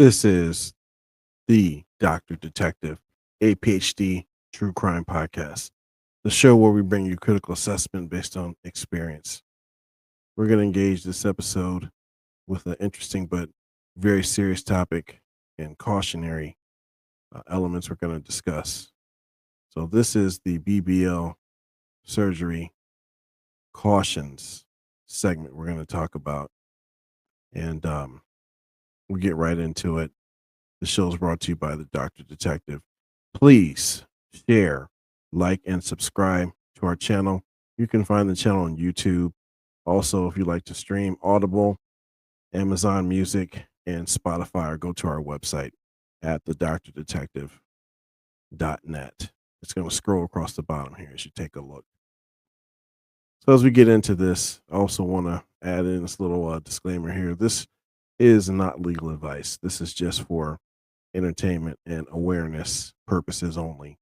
This is the Dr. Detective, a PhD true crime podcast, the show where we bring you critical assessment based on experience. We're going to engage this episode with an interesting but very serious topic and cautionary elements we're going to discuss. So, this is the BBL surgery cautions segment we're going to talk about, and we'll get right into it. The show is brought to you by the Dr. Detective. Please share, like, and subscribe to our channel. You can find the channel on YouTube. Also, if you like to stream Audible, Amazon Music, and Spotify, or go to our website at thedoctordetective.net. It's going to scroll across the bottom here as you take a look. So as we get into this, I also want to add in this little disclaimer here. This is not legal advice. This is just for entertainment and awareness purposes only.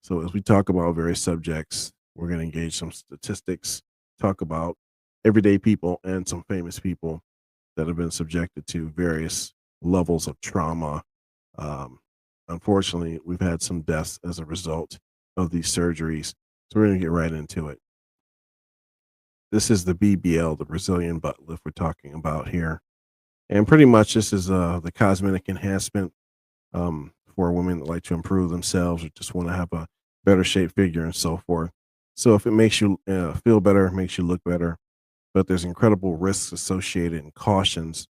So as we talk about various subjects, we're going to engage some statistics, talk about everyday people and some famous people that have been subjected to various levels of trauma. Unfortunately, we've had some deaths as a result of these surgeries. So we're going to get right into it. This is the BBL, the Brazilian butt lift we're talking about here. And pretty much this is the cosmetic enhancement for women that like to improve themselves or just want to have a better shape figure and so forth. So if it makes you feel better, makes you look better, but there's incredible risks associated and cautions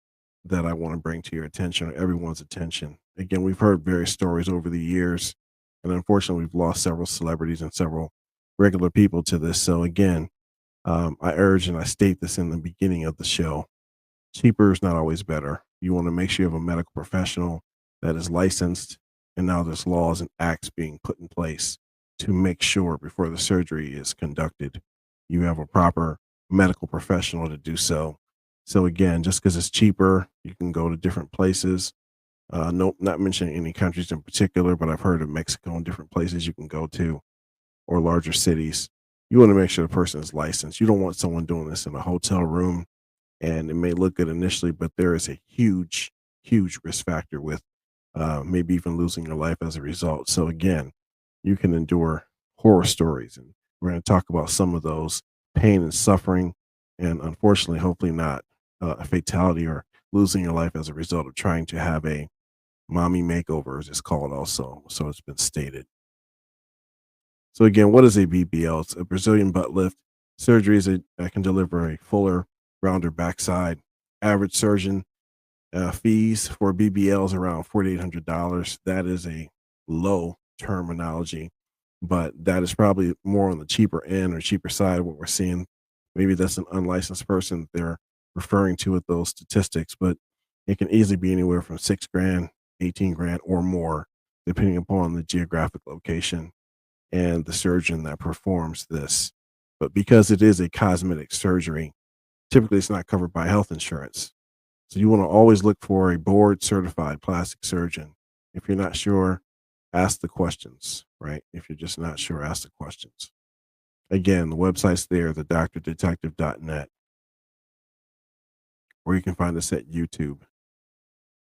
that I want to bring to your attention, or everyone's attention. Again, we've heard various stories over the years, and unfortunately, we've lost several celebrities and several regular people to this. So again, I urge and I state this in the beginning of the show: cheaper is not always better. You want to make sure you have a medical professional that is licensed, and now there's laws and acts being put in place to make sure before the surgery is conducted, you have a proper medical professional to do so. So again, just because it's cheaper, you can go to different places. No, not mentioning any countries in particular, but I've heard of Mexico and different places you can go to, or larger cities. You want to make sure the person is licensed. You don't want someone doing this in a hotel room, and it may look good initially, but there is a huge, huge risk factor with maybe even losing your life as a result. So again, you can endure horror stories, and we're going to talk about some of those: pain and suffering, and unfortunately, hopefully not a fatality or losing your life as a result of trying to have a mommy makeover, as it's called also. So it's been stated. So again, what is a BBL? It's a Brazilian butt lift. Surgery is that can deliver a fuller, rounder backside. Average surgeon fees for BBLs around $4,800. That is a low terminology, but that is probably more on the cheaper end or cheaper side of what we're seeing. Maybe that's an unlicensed person they're referring to with those statistics, but it can easily be anywhere from 6 grand, 18 grand, or more, depending upon the geographic location and the surgeon that performs this. But because it is a cosmetic surgery, typically it's not covered by health insurance. So you want to always look for a board certified plastic surgeon. If you're not sure, ask the questions, right? If you're just not sure, ask the questions. Again, the website's there, thedoctordetective.net, or you can find us at YouTube.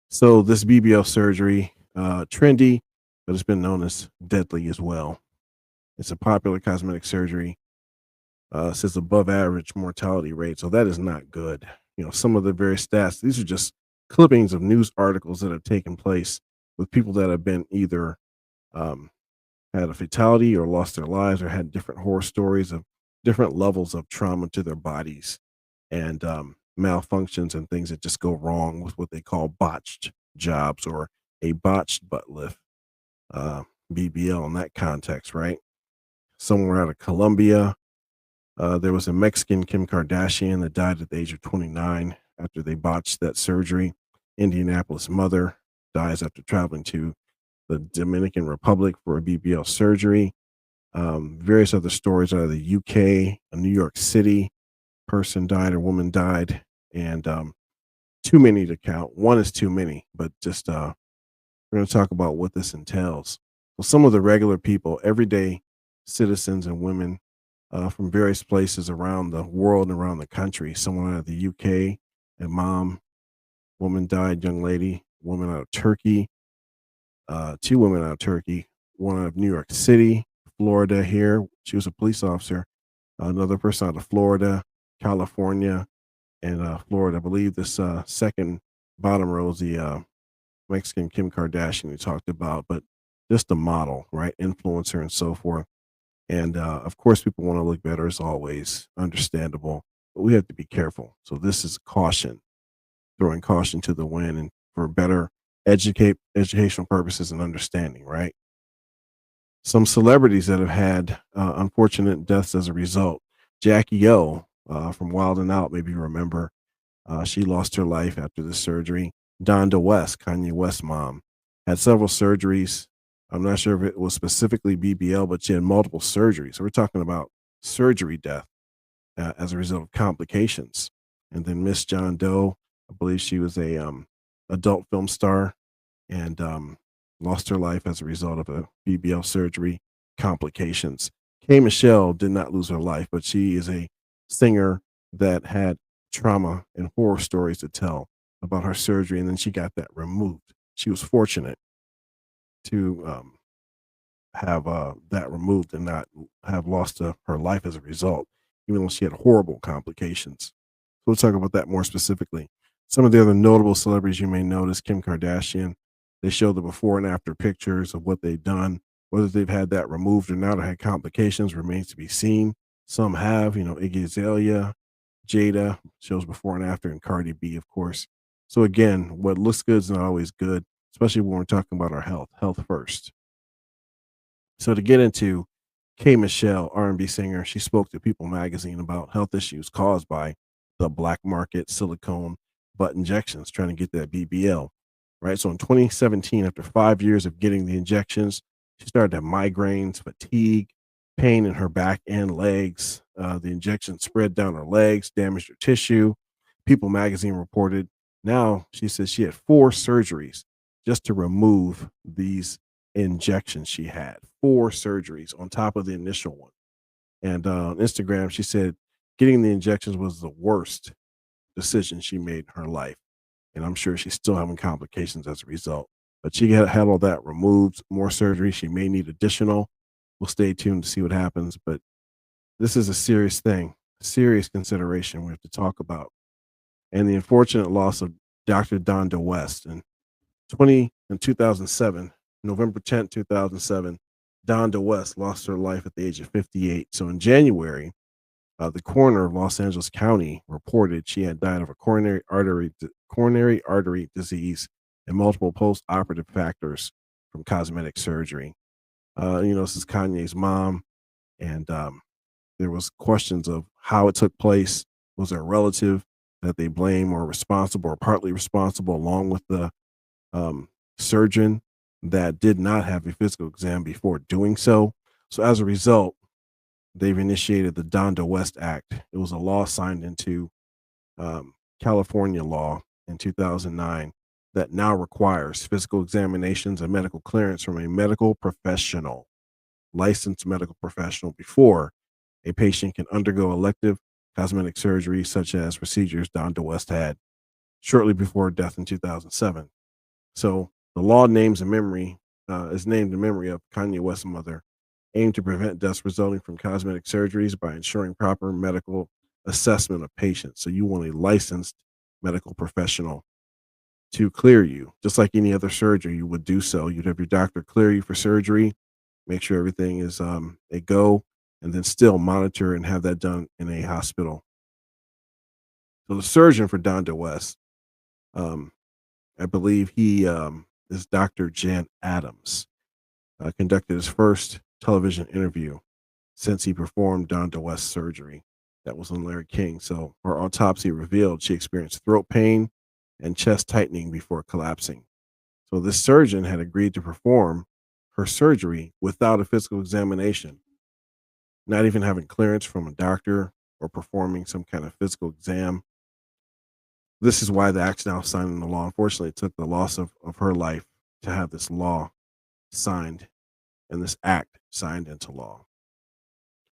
So this BBL surgery, trendy, but it's been known as deadly as well. It's a popular cosmetic surgery. Says above average mortality rate. So that is not good. You know, some of the various stats, these are just clippings of news articles that have taken place with people that have been either um, had a fatality or lost their lives or had different horror stories of different levels of trauma to their bodies and malfunctions and things that just go wrong with what they call botched jobs or a botched butt lift, uh, BBL in that context, right? Somewhere out of Colombia, there was a Mexican, Kim Kardashian, that died at the age of 29 after they botched that surgery. Indianapolis mother dies after traveling to the Dominican Republic for a BBL surgery. Various other stories out of the UK, a New York City person died or woman died, and too many to count. One is too many, but just we're going to talk about what this entails. Well, some of the regular people, everyday citizens and women from various places around the world and around the country. Someone out of the UK, a woman died, young lady, woman out of Turkey, two women out of Turkey, one out of New York City, Florida here. She was a police officer. Another person out of Florida, California, and Florida. I believe this second bottom row is the Mexican Kim Kardashian we talked about, but just a model, right? Influencer and so forth. And of course, people want to look better as always, understandable, but we have to be careful. So this is caution, throwing caution to the wind, and for better educational purposes and understanding, right? Some celebrities that have had unfortunate deaths as a result. Jackie O from Wild and Out, maybe you remember, she lost her life after the surgery. Donda West, Kanye West's mom, had several surgeries. I'm not sure if it was specifically BBL, but she had multiple surgeries. So we're talking about surgery death as a result of complications. And then Miss John Doe, I believe she was a adult film star, and lost her life as a result of a BBL surgery complications. K. Michelle did not lose her life, but she is a singer that had trauma and horror stories to tell about her surgery, and then she got that removed. She was fortunate to have that removed and not have lost her life as a result, even though she had horrible complications. So we'll talk about that more specifically. Some of the other notable celebrities you may notice: Kim Kardashian. They show the before and after pictures of what they've done. Whether they've had that removed or not, or had complications, remains to be seen. Some have, Iggy Azalea, Jada shows before and after, and Cardi B, of course. So again, what looks good is not always good, especially when we're talking about our health first. So to get into K. Michelle, R&B singer, she spoke to People magazine about health issues caused by the black market silicone butt injections, trying to get that BBL, right? So in 2017, after 5 years of getting the injections, she started to have migraines, fatigue, pain in her back and legs. The injection spread down her legs, damaged her tissue. People magazine reported. Now she says she had 4 surgeries just to remove these injections she had. 4 surgeries on top of the initial one. And on Instagram, she said getting the injections was the worst decision she made in her life. And I'm sure she's still having complications as a result. But she had all that removed, more surgery. She may need additional. We'll stay tuned to see what happens. But this is a serious thing, serious consideration we have to talk about. And the unfortunate loss of Dr. Donda West in 2007, November 10th, 2007, Donda West lost her life at the age of 58. So in January, the coroner of Los Angeles County reported she had died of a coronary artery disease and multiple post-operative factors from cosmetic surgery. This is Kanye's mom, and there was questions of how it took place. Was there a relative that they blame or responsible or partly responsible, along with the surgeon that did not have a physical exam before doing so? So as a result, they've initiated the Donda West Act. It was a law signed into California law in 2009 that now requires physical examinations and medical clearance from a medical professional, licensed medical professional, before a patient can undergo elective cosmetic surgery, such as procedures Donda West had shortly before her death in 2007. So the law is named in memory of Kanye West's mother, aimed to prevent deaths resulting from cosmetic surgeries by ensuring proper medical assessment of patients. So you want a licensed medical professional to clear you, just like any other surgery you would do so. You'd have your doctor clear you for surgery, make sure everything is a go, and then still monitor and have that done in a hospital. So the surgeon for Donda West, um, I believe he is Dr. Jan Adams, conducted his first television interview since he performed Donda West's surgery. That was on Larry King. So her autopsy revealed she experienced throat pain and chest tightening before collapsing. So this surgeon had agreed to perform her surgery without a physical examination, not even having clearance from a doctor or performing some kind of physical exam. This is why the act's now signed into law. Unfortunately, it took the loss of her life to have this law signed and this act signed into law.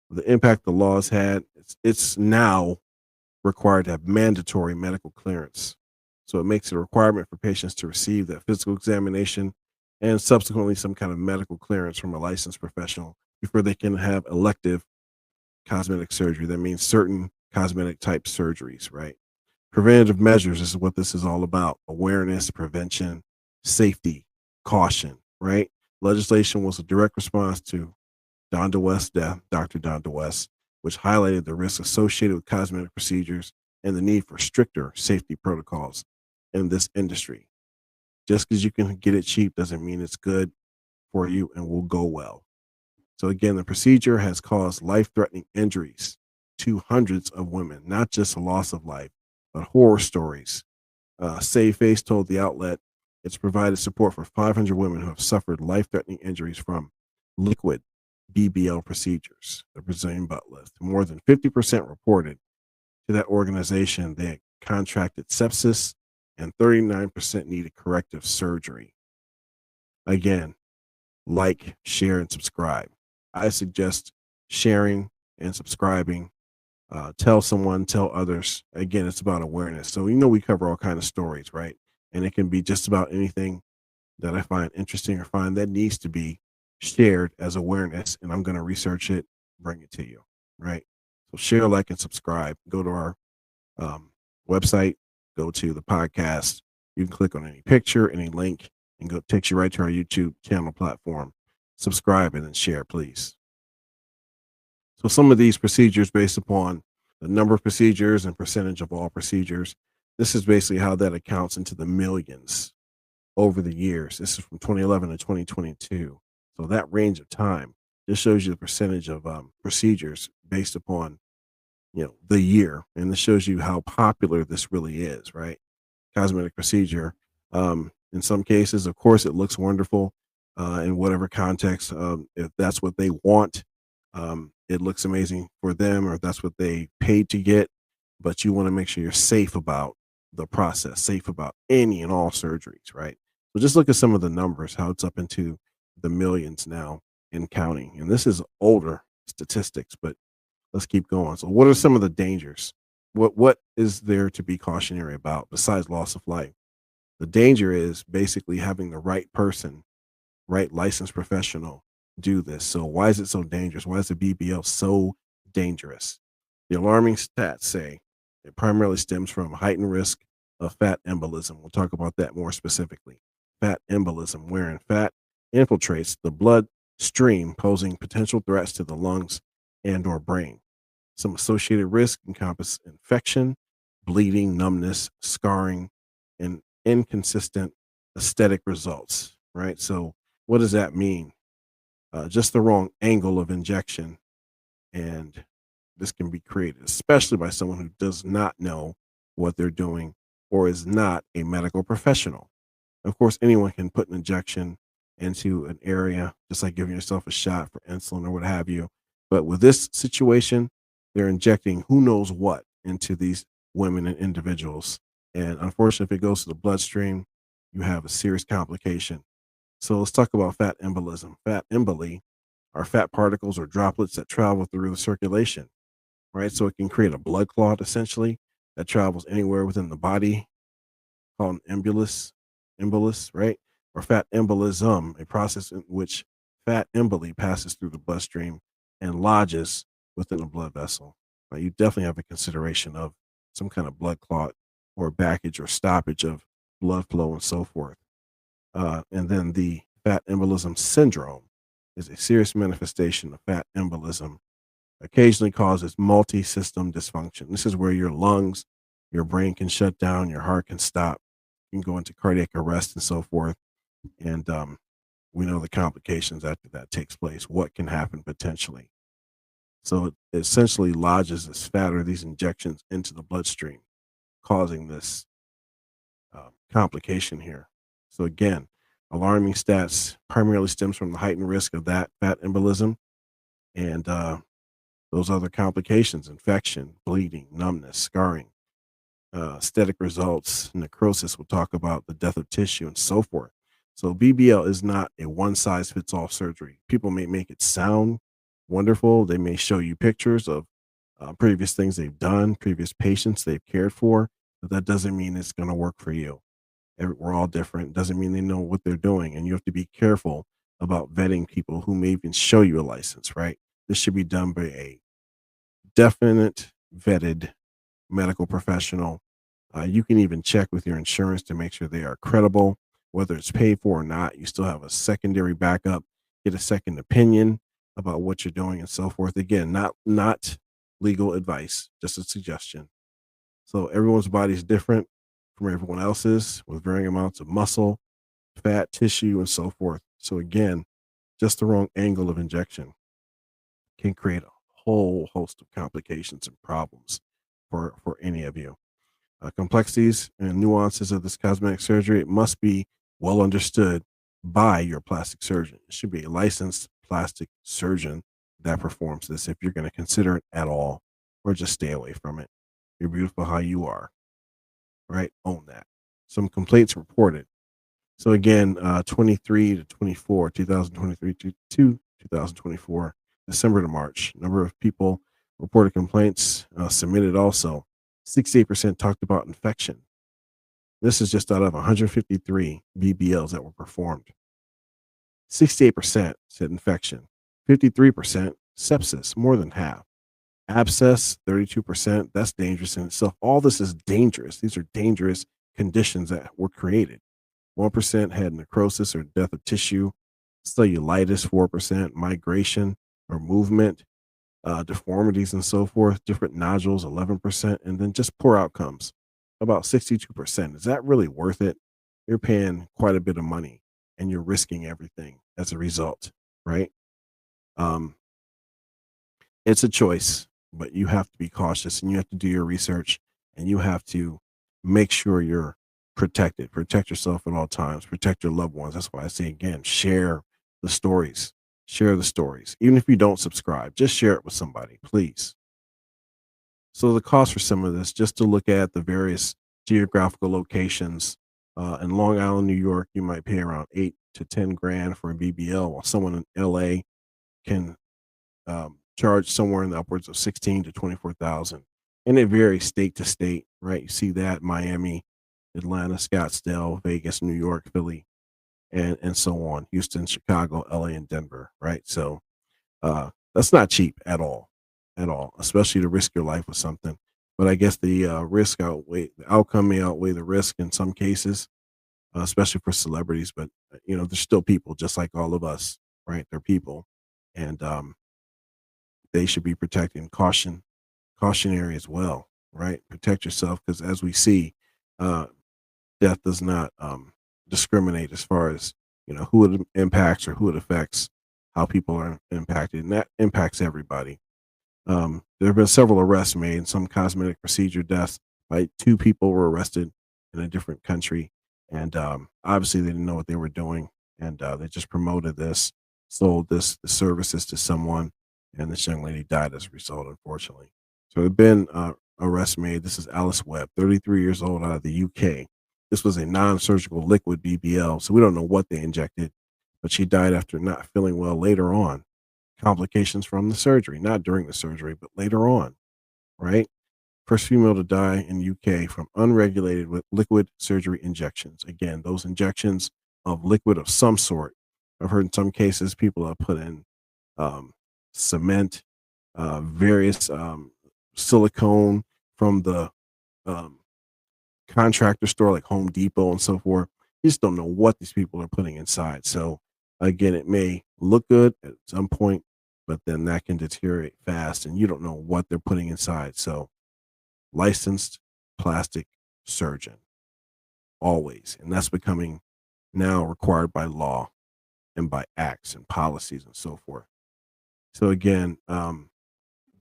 The impact the law has had, it's now required to have mandatory medical clearance. So it makes it a requirement for patients to receive that physical examination and subsequently some kind of medical clearance from a licensed professional before they can have elective cosmetic surgery. That means certain cosmetic type surgeries, right? Preventative measures is what this is all about: awareness, prevention, safety, caution, right? Legislation was a direct response to Donda West's death, Dr. Donda West, which highlighted the risks associated with cosmetic procedures and the need for stricter safety protocols in this industry. Just because you can get it cheap doesn't mean it's good for you and will go well. So, again, the procedure has caused life threatening injuries to hundreds of women, not just a loss of life, but horror stories. Save Face told the outlet it's provided support for 500 women who have suffered life threatening injuries from liquid BBL procedures, the Brazilian butt lift. More than 50% reported to that organization they had contracted sepsis, and 39% needed corrective surgery. Again, like, share, and subscribe. I suggest sharing and subscribing. Tell someone, tell others. Again, it's about awareness. So, we cover all kind of stories, right? And it can be just about anything that I find interesting or find that needs to be shared as awareness. And I'm going to research it, bring it to you, right? So share, like, and subscribe. Go to our um, website, go to the podcast. You can click on any picture, any link, and go takes you right to our YouTube channel platform. Subscribe and then share, please. So some of these procedures based upon the number of procedures and percentage of all procedures, this is basically how that accounts into the millions over the years. This is from 2011 to 2022. So that range of time just shows you the percentage of procedures based upon the year, and this shows you how popular this really is, right? Cosmetic procedure. In some cases, of course, it looks wonderful in whatever context. If that's what they want, it looks amazing for them, or if that's what they paid to get. But you want to make sure you're safe about the process, safe about any and all surgeries, right? So just look at some of the numbers, how it's up into the millions now and counting. And this is older statistics, but let's keep going. So, what are some of the dangers? What is there to be cautionary about besides loss of life? The danger is basically having the right person, right licensed professional do this. So why is it so dangerous? Why is the BBL so dangerous? The alarming stats say it primarily stems from heightened risk of fat embolism. We'll talk about that more specifically. Fat embolism, wherein fat infiltrates the blood stream, posing potential threats to the lungs and or brain. Some associated risks encompass infection, bleeding, numbness, scarring, and inconsistent aesthetic results, right? So, what does that mean? Just the wrong angle of injection, and this can be created, especially by someone who does not know what they're doing or is not a medical professional. Of course, anyone can put an injection into an area, just like giving yourself a shot for insulin or what have you. But with this situation, they're injecting who knows what into these women and individuals. And unfortunately, if it goes to the bloodstream, you have a serious complication. So let's talk about fat embolism. Fat emboli are fat particles or droplets that travel through the circulation, right? So it can create a blood clot essentially that travels anywhere within the body, called an embolus, right? Or fat embolism, a process in which fat emboli passes through the bloodstream and lodges within a blood vessel. You definitely have a consideration of some kind of blood clot or backage or stoppage of blood flow and so forth. And then the fat embolism syndrome is a serious manifestation of fat embolism, occasionally causes multi-system dysfunction. This is where your lungs, your brain can shut down, your heart can stop, you can go into cardiac arrest and so forth. And we know the complications after that takes place, what can happen potentially. So it essentially lodges this fat or these injections into the bloodstream, causing this complication here. So again, alarming stats primarily stems from the heightened risk of that fat embolism and those other complications: infection, bleeding, numbness, scarring, aesthetic results, necrosis. We'll talk about the death of tissue and so forth. So BBL is not a one size fits all surgery. People may make it sound wonderful. They may show you pictures of previous things they've done, previous patients they've cared for, but that doesn't mean it's going to work for you. We're all different. Doesn't mean they know what they're doing. And you have to be careful about vetting people who may even show you a license, right? This should be done by a definite, vetted medical professional. You can even check with your insurance to make sure they are credible, whether it's paid for or not. You still have a secondary backup, get a second opinion about what you're doing and so forth. Again, not legal advice, just a suggestion. So everyone's body is different from everyone else's with varying amounts of muscle, fat, tissue, and so forth. So again, just the wrong angle of injection can create a whole host of complications and problems for any of you. Complexities and nuances of this cosmetic surgery, it must be well understood by your plastic surgeon. It should be a licensed plastic surgeon that performs this if you're going to consider it at all, or just stay away from it. You're beautiful how you are, right? Own that. Some complaints reported. So again, 23 to 24, 2023 to 2024, December to March, number of people reported complaints submitted also. 68% talked about infection. This is just out of 153 BBLs that were performed. 68% said infection, 53% sepsis, more than half. Abscess, 32%. That's dangerous in itself. All this is dangerous. These are dangerous conditions that were created. 1% had necrosis or death of tissue, cellulitis, 4%, migration or movement, deformities and so forth, different nodules, 11%, and then just poor outcomes, about 62%. Is that really worth it? You're paying quite a bit of money and you're risking everything as a result, right? Um, it's a choice, but you have to be cautious and you have to do your research and you have to make sure you're protected. Protect yourself at all times, protect your loved ones. That's why I say again, share the stories. Share the stories. Even if you don't subscribe, just share it with somebody, please. So the cost for some of this, just to look at the various geographical locations, in Long Island, New York, you might pay around 8 to 10 grand for a BBL, while someone in LA can charge somewhere in the upwards of 16 to 24,000. And it varies state to state, right? You see that Miami, Atlanta, Scottsdale, Vegas, New York, Philly, and so on. Houston, Chicago, LA, and Denver, right? So that's not cheap at all, especially to risk your life with something. But I guess the the outcome may outweigh the risk in some cases, especially for celebrities. But they're still people, just like all of us, right? They're people, and they should be protected. Cautionary as well, right? Protect yourself because as we see, uh, death does not discriminate as far as who it impacts or who it affects, how people are impacted, and that impacts everybody. There have been several arrests made, and some cosmetic procedure deaths. By two people were arrested in a different country, and obviously they didn't know what they were doing, and they just promoted this, sold the services to someone, and this young lady died as a result, unfortunately. So there have been arrests made. This is Alice Webb, 33 years old, out of the UK. This was a non-surgical liquid BBL, so we don't know what they injected, but she died after not feeling well later on. Complications from the surgery, not during the surgery, but later on, right? First female to die in UK from unregulated with liquid surgery injections. Again, those injections of liquid of some sort. I've heard in some cases people have put in um, cement, various silicone from the um, contractor store like Home Depot and so forth. You just don't know what these people are putting inside. So again, it may look good at some point, but then that can deteriorate fast and you don't know what they're putting inside. So licensed plastic surgeon always. And that's becoming now required by law and by acts and policies and so forth. So again,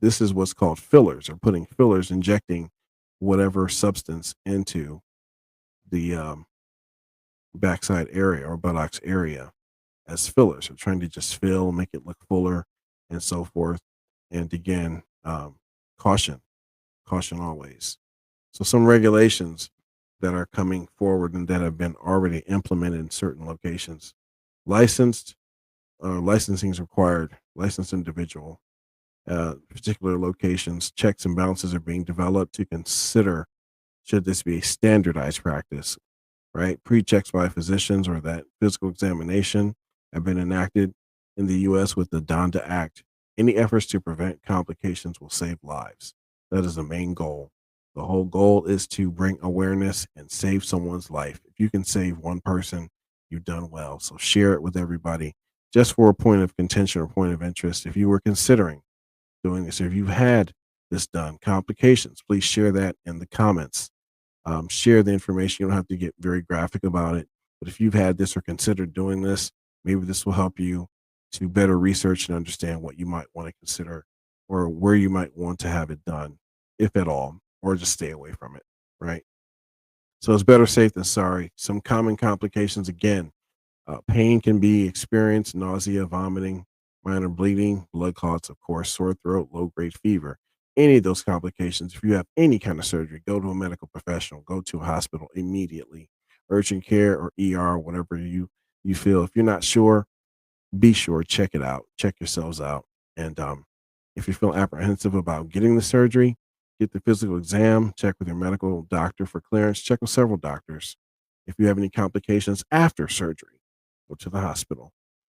this is what's called fillers, or putting fillers, injecting whatever substance into the backside area or buttocks area as fillers. So trying to just fill, make it look fuller and so forth. And again, caution, caution always. So some regulations that are coming forward and that have been already implemented in certain locations. Licensed, licensing is required, licensed individual. Particular locations, checks and balances are being developed to consider should this be a standardized practice, right? Pre-checks by physicians or that physical examination have been enacted in the US with the Donda Act. Any efforts to prevent complications will save lives. That is the main goal. The whole goal is to bring awareness and save someone's life. If you can save one person, you've done well. So share it with everybody. Just for a point of contention or point of interest, if you were considering doing this, or if you've had this done, complications, please share that in the comments. Share the information. You don't have to get very graphic about it. But if you've had this or considered doing this, maybe this will help you to better research and understand what you might want to consider or where you might want to have it done, if at all, or just stay away from it, right? So it's better safe than sorry. Some common complications again, pain can be experienced, nausea, vomiting, minor bleeding, blood clots, of course, sore throat, low grade fever. Any of those complications, if you have any kind of surgery, go to a medical professional, go to a hospital immediately. Urgent care or ER, whatever you feel. If you're not sure, be sure, check it out, check yourselves out. And if you feel apprehensive about getting the surgery, get the physical exam, check with your medical doctor for clearance, check with several doctors. If you have any complications after surgery, go to the hospital.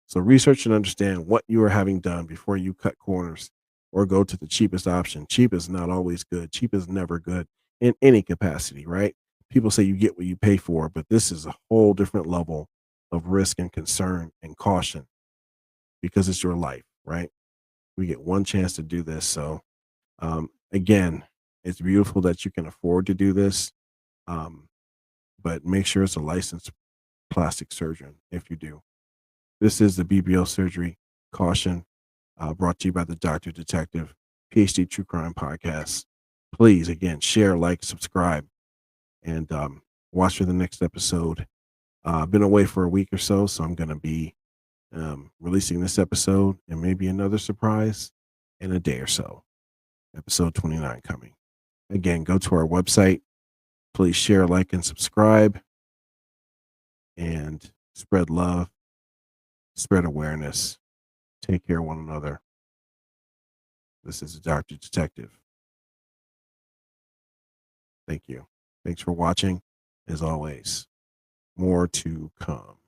So research and understand what you are having done before you cut corners or go to the cheapest option. Cheap is not always good. Cheap is never good in any capacity, right? People say you get what you pay for, but this is a whole different level of risk and concern and caution because it's your life, right? We get one chance to do this. So, again, it's beautiful that you can afford to do this, um, but make sure it's a licensed plastic surgeon if you do. This is the BBL surgery caution brought to you by the Doctor Detective PhD True Crime Podcast. Please, again, share, like, subscribe, and watch for the next episode. I've been away for a week or so, so I'm going to be releasing this episode and maybe another surprise in a day or so. Episode 29 coming. Again, go to our website. Please share, like, and subscribe, and spread love, spread awareness. Take care of one another. This is the Dr. Detective. Thank you. Thanks for watching. As always, more to come.